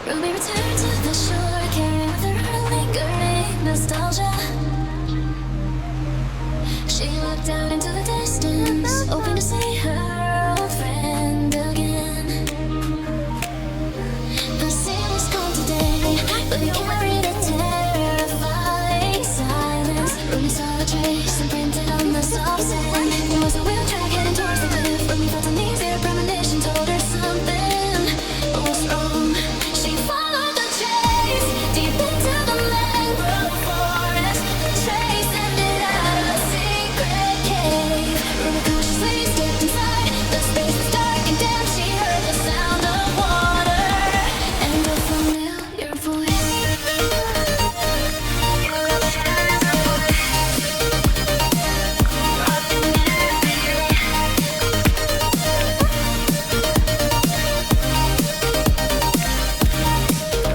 Rumi returned to the shore, carrying with her lingering nostalgia. She looked out into the distance, hoping to see her old friend again. The sea was cold today, but it carried a terrifying silence. Rumi saw a trace imprinted on the soft sand. It was a wheel track heading towards the cliff. Rumi felt an easier premonition, told her something was wrong. She followed the chase deep into the mangrove forest. The chase ended at a secret cave. Rumi cautiously stepped inside. The space was dark and damp. She heard the sound of water and a familiar voice.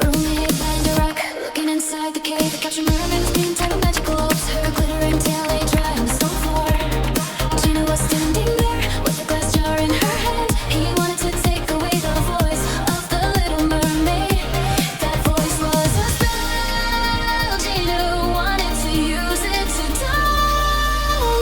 Rumi hid behind a rock, looking inside the cave. The captured mermaid was being tied with magical ropes. Her glittering tail lay dry on the stone floor. Gina was standing there with a glass jar in her hand. He wanted to take away the voice of the little mermaid. That voice was a spell. Gina wanted to use it to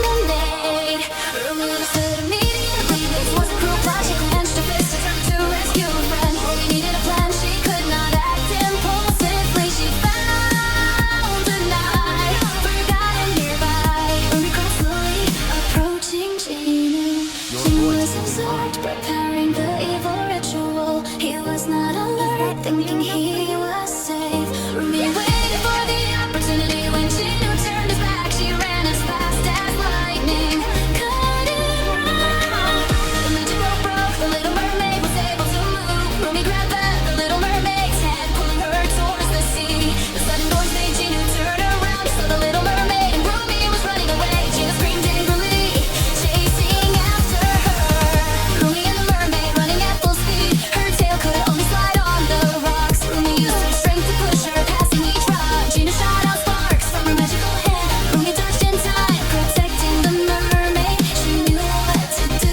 dominate. Rumi understood immediately. This was a cruel plot. She clenched her fist, determined to rescue a friend. Rumi needed a plan. She could not act impulsively. She found a knife, forgotten nearby. Rumi crawled slowly, approaching Gina. Gina was absorbed, preparing the evil ritual. He was not alert, thinking he was safe. Rumi waited for the opportunity. When Gina turned his back, she ran as fast as lightning. Couldn't run. The magic rope broke. The little mermaid was able to move. Rumi grabbed the little mermaid's hand, pulling her towards the sea. The sudden noise made Gina turn around. Saw the little mermaid and Rumi was running away. Gina screamed angrily, chasing after her. Rumi and the mermaid running at full speed. Her tail could only slide on the rocks. Rumi used her strength to push her, passing each rock. Gina shot out sparks from her magical hand. Rumi dodged in time, protecting the mermaid. She knew what to do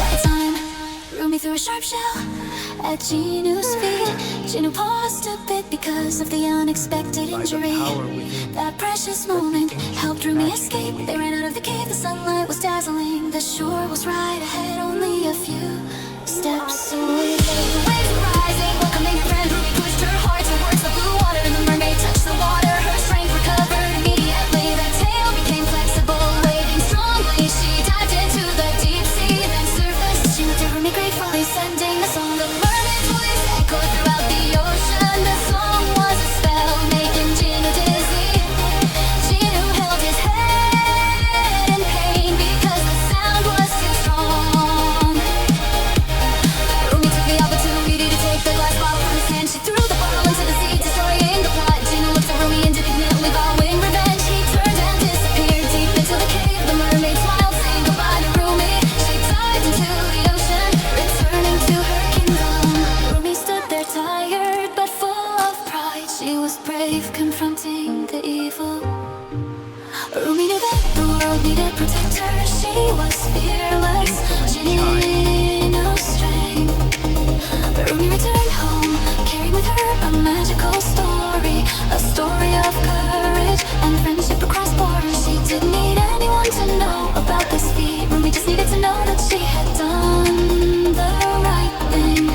by time. Rumi threw a sharp shell at Gina's feet. Gina paused a bit because of the unexpected injury. That precious moment helped Rumi escape. They ran out of the cave, the sunlight was dazzling. The shore was right ahead, only a few steps away. The waves were rising, welcoming her friend. Rumi pushed her hard towards the blue water, and the mermaid touched the water. Her strength recovered immediately. That tail became flexible, waving strongly. She dived into the deep sea, then surfaced. She looked at Rumi gratefully, sending a song. The mermaid's voice echoed throughout the ocean. The song was a spell, making Gina dizzy. Gina held his head in pain because the sound was too strong. Rumi took the opportunity to take the glass bottle from his hand. She threw the bottle into the sea, destroying the plot. Gina looked at Rumi indignantly, vowing revenge. He turned and disappeared deep into the cave. The mermaid smiled, saying goodbye to Rumi. She dived into the ocean, returning to her kingdom. Rumi stood there tired but full of pride. She was brave, confronting the evil. Rumi knew that the world needed protectors. She was fearless, Gina's strength. Rumi returned home, carrying with her a magical story. A story of courage and friendship across borders. She didn't need anyone to know about this feat. Rumi just needed to know that she had done the right thing.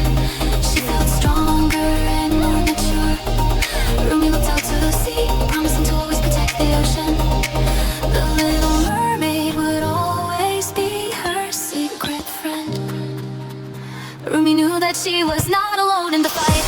She felt stronger and more mature. Rumi looked out to the sea, promising to always protect the ocean. The little mermaid would always be her secret friend. Rumi knew that she was not alone in the fight.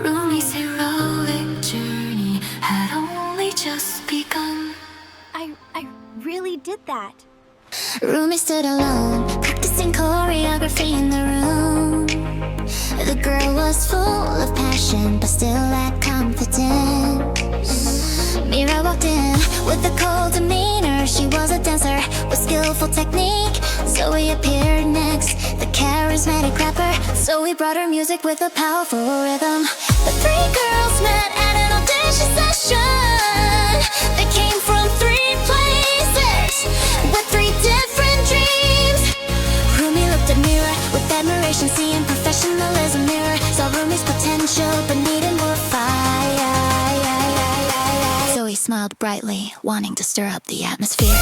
Rumi's heroic journey had only just begun. I really did that. Rumi stood alone, practicing choreography in the room. The girl was full of passion, but still lacked confidence. Mira walked in with a cold demeanor. She was a dancer with skillful technique. Zoe appeared next, the charismatic rapper, so we brought her music with a powerful rhythm. The three girls met at an audition session. They came from three places with three different dreams. Rumi looked at Mira with admiration, seeing professionalism. Mira saw Rumi's potential but needed more fire. So he smiled brightly, wanting to stir up the atmosphere.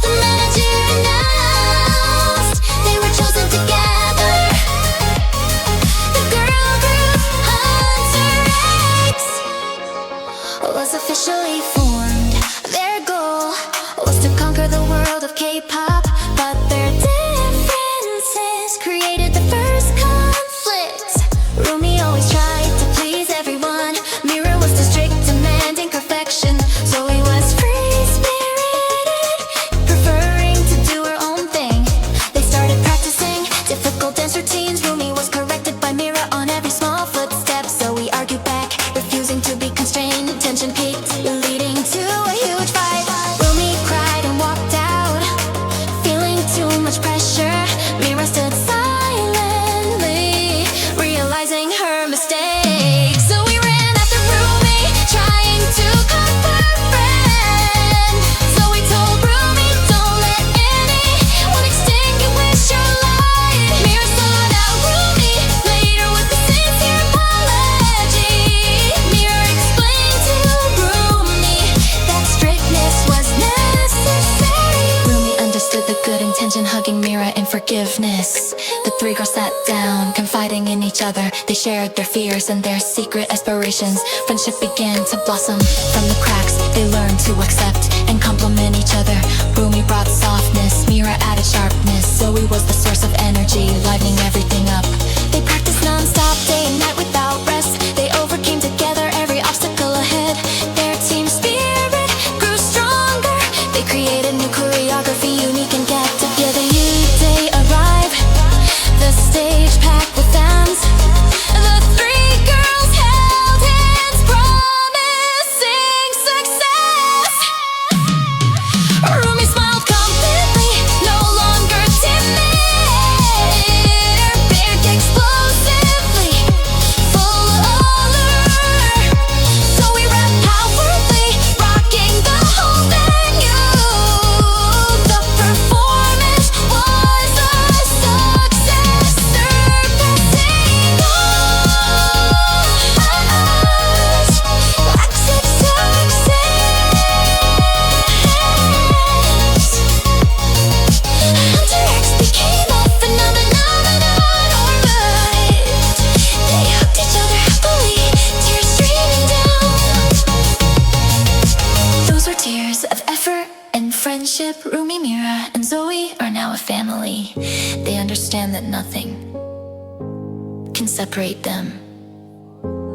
The manager announced they were chosen together. The girl group Huntrix was officially formed. Their goal was to conquer the world of K-pop, but their differences created the first conflict. Rumi always tried to please everyone. Mira was too strict, demanding perfection. Zoe was free-spirited, preferring to do her own thing. They started practicing difficult dance routines. Rumi was corrected by Mira on every small footstep. Zoe argued back, refusing to be constrained. Tension peaked, leading to a huge fight. Rumi cried and walked out, feeling too much pressure. Mira stood silently, realizing her mistake. So we ran after Rumi, trying to comfort her friend. So we told Rumi, don't let anyone extinguish your light. Mira sought out Rumi later with a sincere apology. Mira explained to Rumi that strictness was necessary. Rumi understood the good intention, hugging Mira in forgiveness. The three girls sat down, confiding in each other. They shared their fears and their secret aspirations. Friendship began to blossom from the cracks. They learned to accept and compliment each other. Rumi brought softness, Mira added sharpness. Zoe was the source of energy, lightening everything up. They practiced non-stop, day and night without rest. They overcame together every obstacle ahead. Their team spirit grew stronger. They created new choreography, unique and get together. Day arrived, the stage packed with fans. The three girls held hands, promising success. Rumi smiled confidently, no longer timid. Her beard explosively, full of allure. So we rapped powerfully, rocking the whole venue. The performance was a success, surpassing all odds. Accept success. Huntrix became a phenomenon overnight. They hugged each other happily, tears streaming down. Those were tears of effort and friendship. Rumi, Mira, and Zoe are now a family. They understand that nothing can separate them.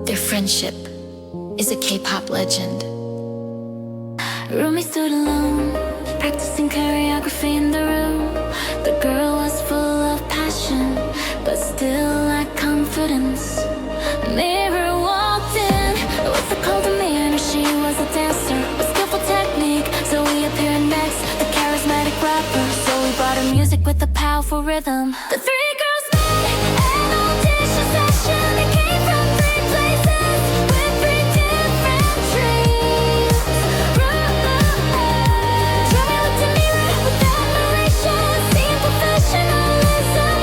Their friendship is a K-pop legend. Rumi stood alone, practicing choreography in the room. The girl was full of passion, but still lacked confidence. Mira walked in with a cold demeanor. She was a dancer with skillful technique. Zoe appeared next, the charismatic rapper. Zoe brought her music with a powerful rhythm. The three girls met at an audition session. They came from three places with three different dreams. Rumi looked at Mira with admiration, seeing professionalism.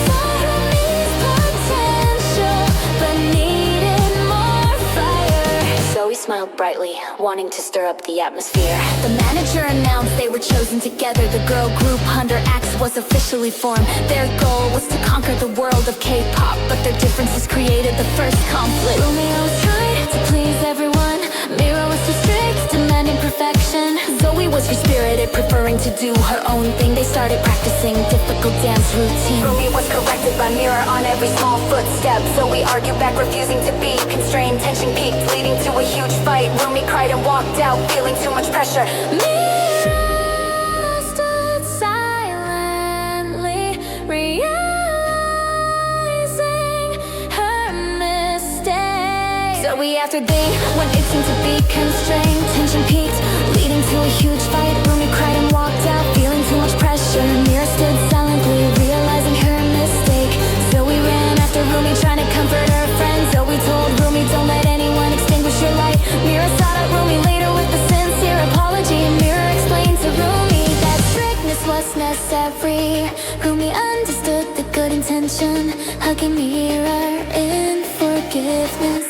Saw Rumi's potential, but needed more fire. Zoe smiled brightly, wanting to stir up the atmosphere. The manager announced they were chosen together. The girl group Huntrix was officially formed. Their goal was to conquer the world of K-pop, but their differences created the first conflict. Romeo tried to please everyone. Mira was too strict, demanding perfection. Zoe was free-spirited, preferring to do her own thing. They started practicing difficult dance routines. Rumi was corrected by Mira on every small footstep. Zoe argued back, refusing to be constrained. Tension peaked, leading to a huge fight. Rumi cried and walked out, feeling too much pressure. Mira stood silently, realizing her mistake. Shortly after they went, it seemed to be constrained. Tension peaked, leading to a huge fight. Rumi cried and walked out, feeling too much pressure. Mira stood silently, realizing her mistake. So we ran after Rumi, trying to comfort her friends. So we told Rumi, don't let anyone extinguish your light. Mira sought out Rumi later with a sincere apology. Mira explained to Rumi that strictness was necessary. Rumi understood the good intention, hugging Mira in forgiveness.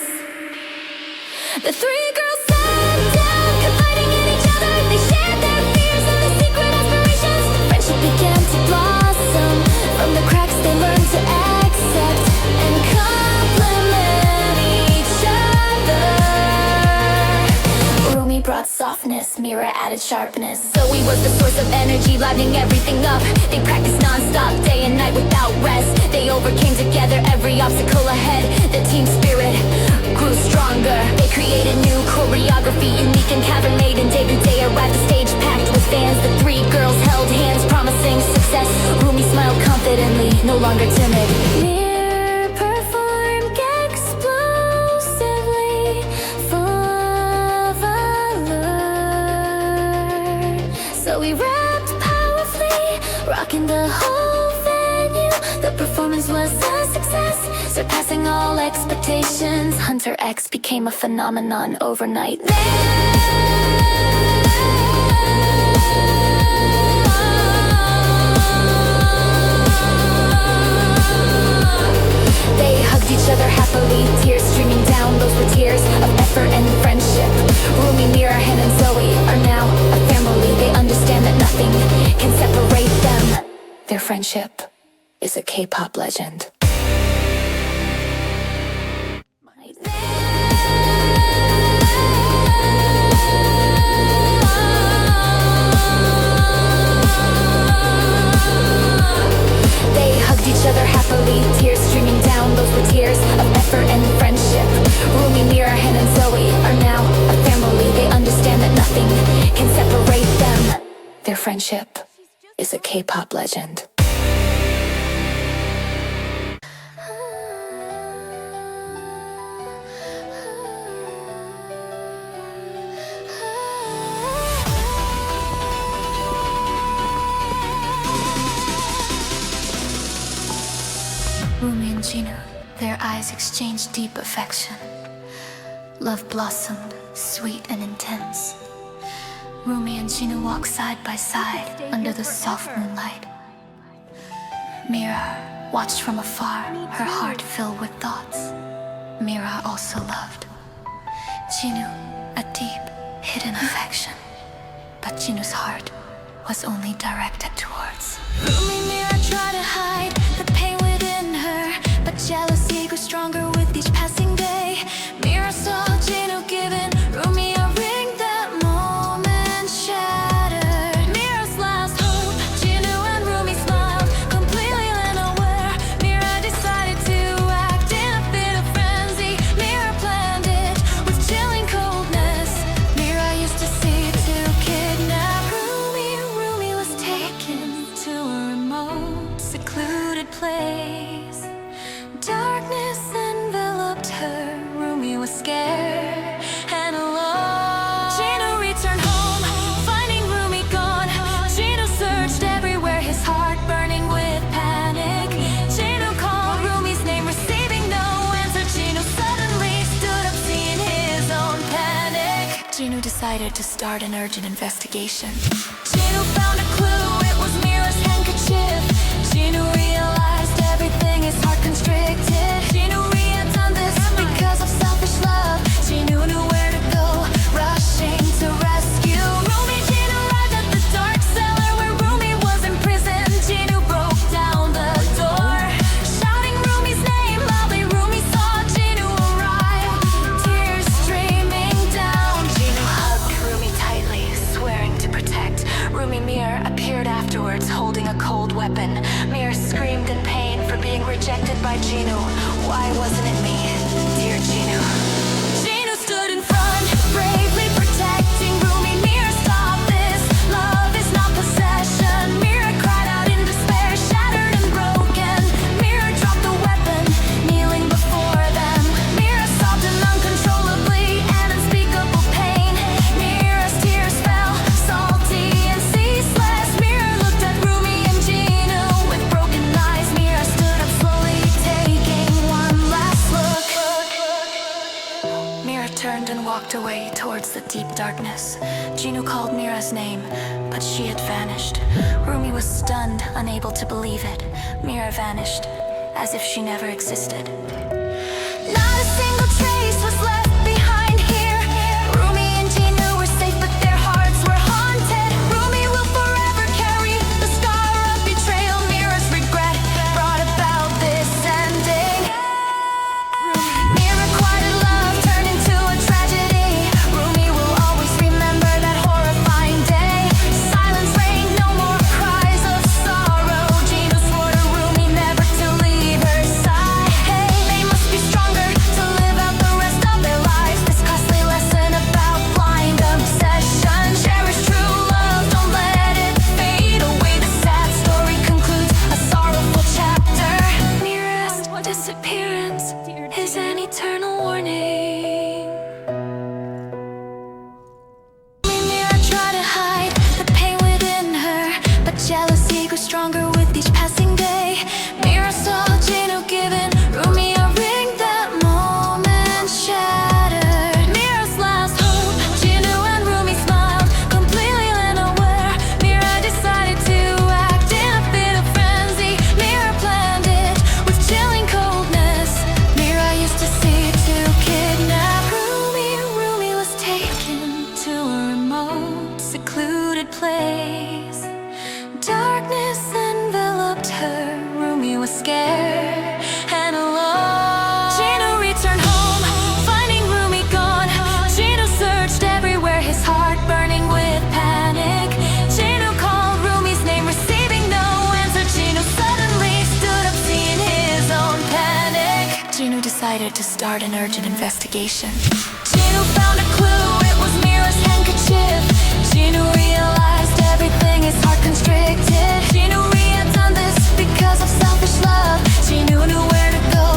The three girls sat down, confiding in each other. They shared their fears and their secret aspirations. Friendship began to blossom. From the cracks they learned to accept and compliment each other. Rumi brought softness, Mira added sharpness. Zoe was the source of energy, livening everything up. They practiced non-stop, day and night without rest. They overcame together every obstacle ahead. The team spirit grew stronger. They created new choreography, unique and cavern-made. And day to day arrived, the stage packed with fans. The three girls held hands, promising success. Rumi smiled confidently, no longer timid. Mira performed explosively, full of allure. So we rapped powerfully, rocking the whole venue. The performance was a success, surpassing all expectations. Hunter X became a phenomenon overnight. They hugged each other happily, tears streaming down. Those were tears of effort and friendship. Rumi, Mira, Han, and Zoe are now a family. They understand that nothing can separate them. Their friendship is a K-pop legend. They hugged each other happily, tears streaming down. Those were tears of effort and friendship. Rumi, Mira, Han, and Zoe are now a family. They understand that nothing can separate them. Their friendship is a K-pop legend. Rumi and Gina, their eyes exchanged deep affection. Love blossomed, sweet and intense. Rumi and Gina walked side by side under the soft moonlight. Mira watched from afar, her heart filled with thoughts. Mira also loved Ginu, a deep, hidden affection. But Ginu's heart was only directed towards Rumi. Mira tried to hide the pain within her, but jealousy grew stronger with each passing day. Mira saw Ginu giving Rumi a ring. That moment shattered Mira's last hope. Ginu and Rumi smiled, completely unaware. Mira decided to act in a fit of frenzy. Mira planned it with chilling coldness. Mira used to see to kidnap Rumi. Rumi was taken to a remote, secluded place. Darkness enveloped her. Rumi was scared and alone. Gino returned home, finding Rumi gone. Gino searched everywhere, his heart burning with panic. Gino called Rumi's name, receiving no answer. Gino suddenly stood up, seeing his own panic. Gino decided to start an urgent investigation. Gino found a clue, it was Mira's handkerchief. Gino realized everything is heart constricted. Gino had done this because of selfish love. Gino knew where to go, rushing to rescue Rumi. Gino arrived at the dark cellar where Rumi was imprisoned. Gino broke down the door, shouting Rumi's name loudly. Rumi saw Gino arrive, tears streaming down. Gino hugged Rumi tightly, swearing to protect. Rumi Mira appeared afterwards, holding a cold weapon. Mira screamed in pain for being rejected by Gino. Why was Mira turned and walked away towards the deep darkness. Gino called Mira's name, but she had vanished. Rumi was stunned, unable to believe it. Mira vanished, as if she never existed. Not a single trace was left behind here. Rumi and Gino were safe, but their hearts were haunted. Rumi will forever carry the scar of betrayal. Mira's regret brought about this ending. Mira quieted love turned into a tragedy. Rumi will always remember that horrifying day. Silence reigned, no more cries of sorrow. Gino swore to Rumi never to leave her side. Hey, they must be stronger to live out the rest of their lives. This costly lesson about blind obsession. Cherish true love, don't let it fade away. The sad story concludes a sorrowful chapter. Mira's disappearance is an eternal warning. Mira tried to hide the pain within her, but jealousy grew stronger with each passing day. Mira saw Gino giving Rumi a ring. That moment shattered Mira's last hope. Gino and Rumi smiled, completely unaware. Mira decided to act in a fit of frenzy. Mira planned it with chilling coldness. Mira used to see to kidnap Rumi. Rumi was taken to a remote, secluded place. Darkness enveloped her. Rumi was scared and alone. Gino returned home, finding Rumi gone. Gino searched everywhere, his heart burning with panic. Gino called Rumi's name, receiving no answer. Gino suddenly stood up, seeing his own panic. Gino decided to start an urgent investigation. Gino found a clue, it was Mira's handkerchief. Gino realized everything is heart constricted. Gino had done this because of selfish love. Gino knew where to go,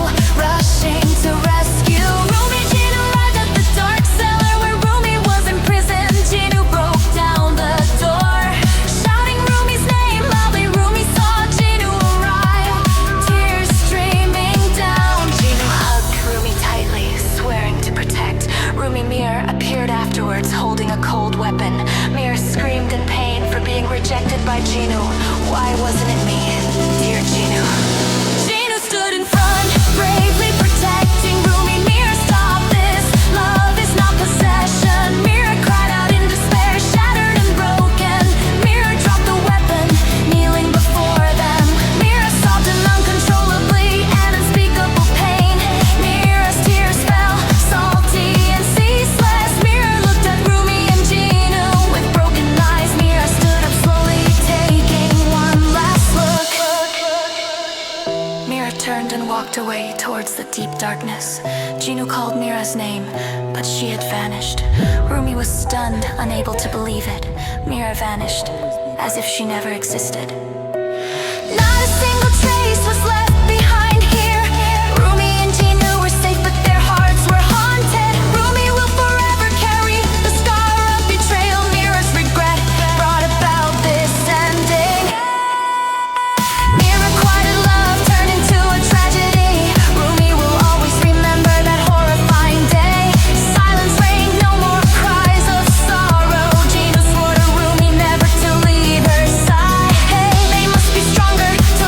rushing to rescue Rumi. Gino arrived at the dark cellar where Rumi was imprisoned. Gino broke down the door, shouting Rumi's name loudly. Rumi saw Gino arrive, tears streaming down. Gino hugged Rumi tightly, swearing to protect. Rumi Mira appeared afterwards, holding a cold weapon. Mira screamed in pain for being rejected by Gino. Why wasn't it me, dear Gino? Gino stood in front, bravely protecting Rumi. Mira, stop this. Love is not possession. Mira cried out in despair, shattered and broken. Mira dropped the weapon, kneeling before them. Mira sobbed in uncontrollably and unspeakable pain. Mira's tears fell, salty and ceaseless. Mira looked at Rumi and Gino with broken eyes. Mira stood up slowly, taking one last look. Mira turned and walked away towards the deep darkness. Gino called Mira's name, but she had vanished. Rumi was stunned, unable to believe it. Mira vanished, as if she never existed. Not a single trace was left behind here. Rumi and Gino were safe, but their hearts were haunted. Rumi will forever carry the scar of betrayal. Mira's regret brought about this ending. Mira quieted love turned into a tragedy. Rumi will always remember that horrifying day. Silence reigned, no more cries of sorrow. Gino swore to Rumi never to leave her side. Hey, they must be stronger to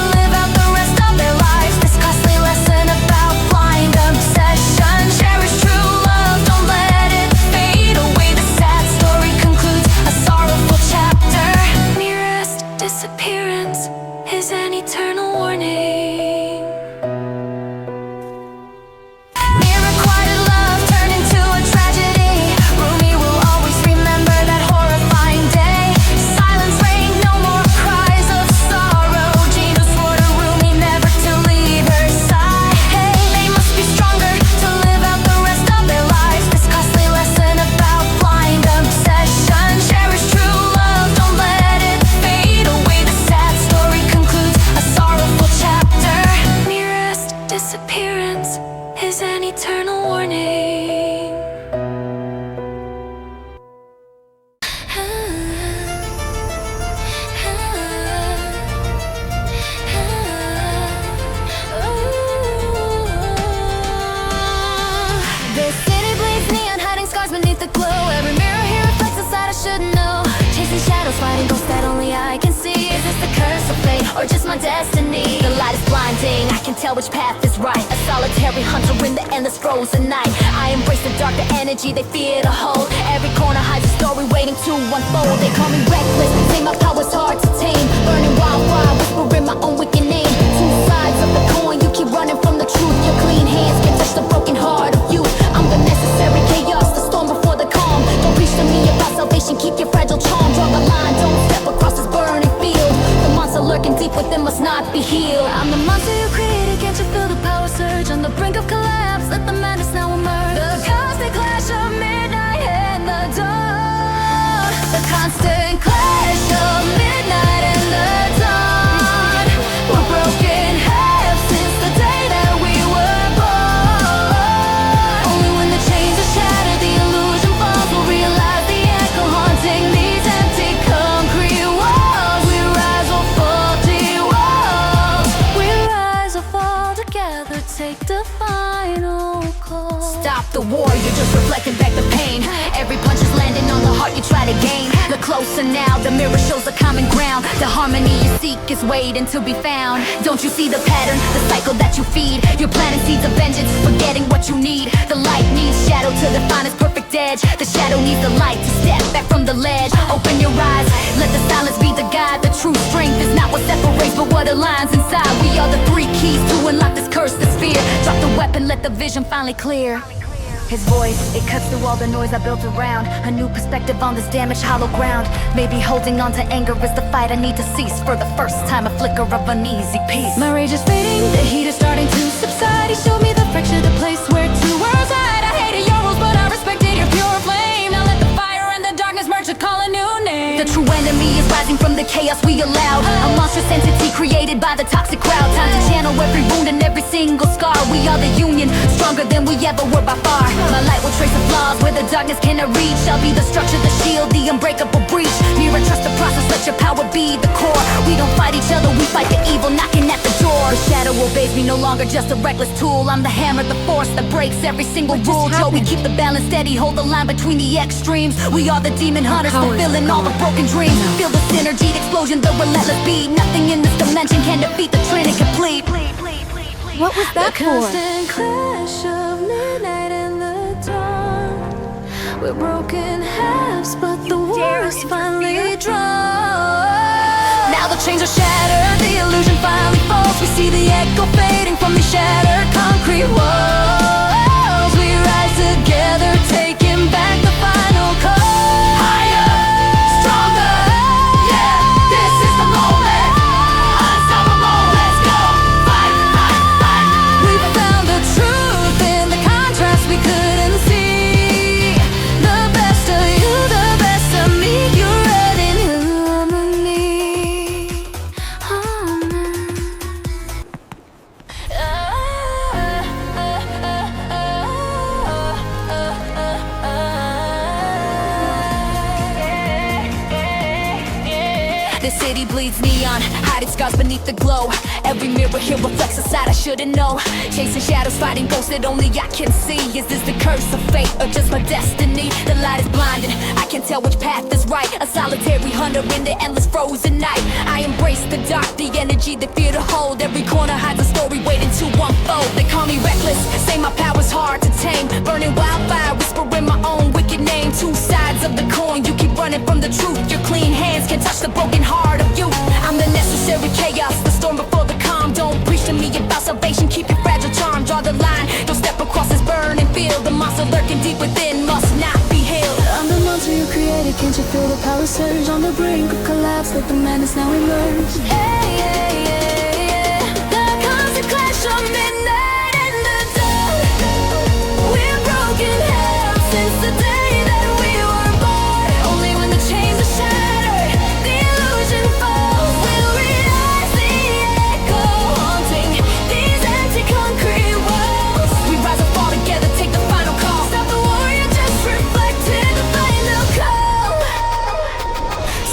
or just my destiny. The light is blinding, I can tell which path is right. A solitary hunter in the endless frozen night. I embrace the dark, the energy they fear to hold. Every corner hides a story waiting to unfold. They call me reckless, say my power's hard to tame. Burning wildfire, whispering my own wicked name. Two sides of the coin, you keep running from the truth. Your clean hands can touch the broken heart of youth. I'm the necessary chaos, the storm before the calm. Don't preach to me about salvation, keep your fragile charm. Draw the line, don't step across this burning field. The monster lurking deep within must not be healed. I'm the monster you created, can't you feel the power surge? On the brink of collapse, let the madness now emerge. The cosmic clash of midnight and the dawn. The constant clash of midnight and the dawn. We're broken half since the day that we were born. Only when the chains are shattered, the illusion falls, we'll realize the echo haunting these empty concrete walls. We rise or fall, walls. We rise or fall together, take the final call. Stop the war, you're just reflecting back the pain. Every punch is landing on the heart you try to gain. Look closer now, the mirror shows the common ground. The harmony you seek is waiting to be found. Don't you see the pattern, the cycle that you feed? You're planting seeds of vengeance, forgetting what you need. The light needs shadow to define its perfect edge. The shadow needs the light to step back from the ledge. Open your eyes, let the silence be the guide. The true strength is not what separates, but what aligns inside. We are the three keys to unlock this curse, this fear. Drop the weapon, let the vision finally clear. His voice, it cuts through all the noise I built around. A new perspective on this damaged hollow ground. Maybe holding on to anger is the fight I need to cease. For the first time, a flicker of uneasy peace. My rage is fading, the heat is starting to subside. He showed me the fracture, the place where two worlds hide. I hated your rules, but I respected your pure flame. Now let the fire and the darkness merge to call a new name. The true enemy is rising from the chaos we allowed. A monstrous entity created by the toxic crowd. Time to channel every wound and every single scar. We are the union, stronger than we ever were by far. My light will trace the flaws where the darkness cannot reach. I'll be the structure, the shield, the unbreakable breach. Mira, trust the process, let your power be the core. We don't fight each other, we fight the evil knocking at the door. The shadow obeys me, no longer just a reckless tool. I'm the hammer, the force that breaks every single rule. Joe, we keep the balance steady, hold the line between the extremes. We are the demon hunters, fulfilling all the broken dreams. Feel the synergy, the explosion, the relentless beat. Nothing in this dimension can defeat the trinity complete. What was that The for? constant clash of midnight and the dawn. We're broken halves, but the war is finally drawn. Now the chains are shattered, the illusion finally falls. We see the echo fading from the shattered concrete walls. We rise together, taking back the final call. Higher, stronger, yeah, this is the moment. Unstoppable, let's go. Fight, fight, fight. We found the truth in the contrast we couldn't see. The best of you, the best of me. You're right in harmony. The city bleeds neon, hiding scars beneath the glow. Every mirror here reflects a side I shouldn't know. Chasing shadows, fighting ghosts that only I can see. Is this the curse of fate or just my destiny? The light is blinding, I can't tell which path is right. A solitary hunter in the endless frozen night. I embrace the dark, the energy they fear to hold. Every corner hides a story waiting to unfold. They call me reckless, say my power's hard to tame. Burning wildfire, whispering my own wicked name. Two sides of the coin, you keep running from the truth. Your clean hands can touch the broken heart of you. I'm the necessary chaos, the storm before the calm. Don't preach to me about salvation, keep your fragile charm. Draw the line, don't step across this burning field. The monster lurking deep within must not be healed. I'm the monster you created, can't you feel the power surge? On the brink of collapse, let the madness now emerge. Hey, hey, hey, yeah. The constant clash of midnight and the dawn. We're broken halves since the day that we were born. Only when the chains are shattered, the illusion falls. We'll realize the echo haunting these empty concrete walls. We rise and fall together, take the final call. Stop the war, you just reflected the final call.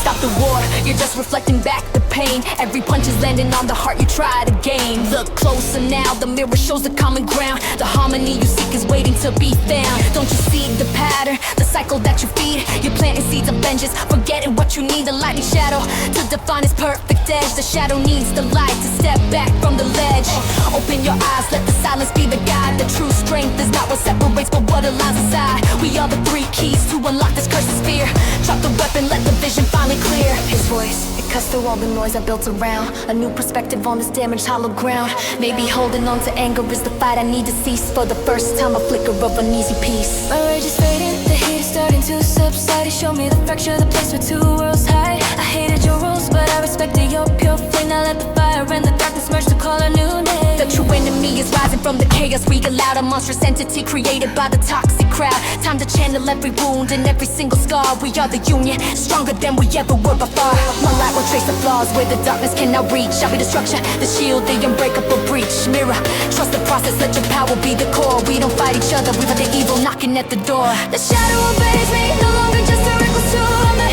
Stop the war, you're just reflecting back the pain. Every punch is landing on the heart you try to gain. Look closer now, the mirror shows the common ground. The harmony you seek is waiting to be found. Don't you see the pattern, the cycle that you feed? You're planting seeds of vengeance, forgetting what you need. The lightning shadow to define its perfect edge. The shadow needs the light to step back from the ledge. Open your eyes, let the silence be the guide. The true strength is not what separates, but what aligns inside. We are the three keys to unlock this cursed sphere. Drop the weapon, let the vision finally clear. His voice, it cuts through all the noise I built around. A new perspective on this damaged hollow ground. Maybe holding on to anger is the fight I need to cease. For the first time, a flicker of uneasy peace. My rage is fading, the heat is starting to subside. He showed me the fracture, the place where two worlds hide. I hated your rules, but I respected your pure flame. Now let the fire and the darkness merge to call a new name. The true enemy is rising from the chaos we allowed. A monstrous entity created by the toxic crowd. Time to channel every wound and every single scar. We are the union, stronger than we ever were before. My light will trace the flaws where the darkness cannot reach. I'll be the structure, the shield, the unbreakable breach. Mira, trust the process, let your power be the core. We don't fight each other, we fight the evil knocking at the door. The shadow obeys me, no longer just a reckless tool. I'm the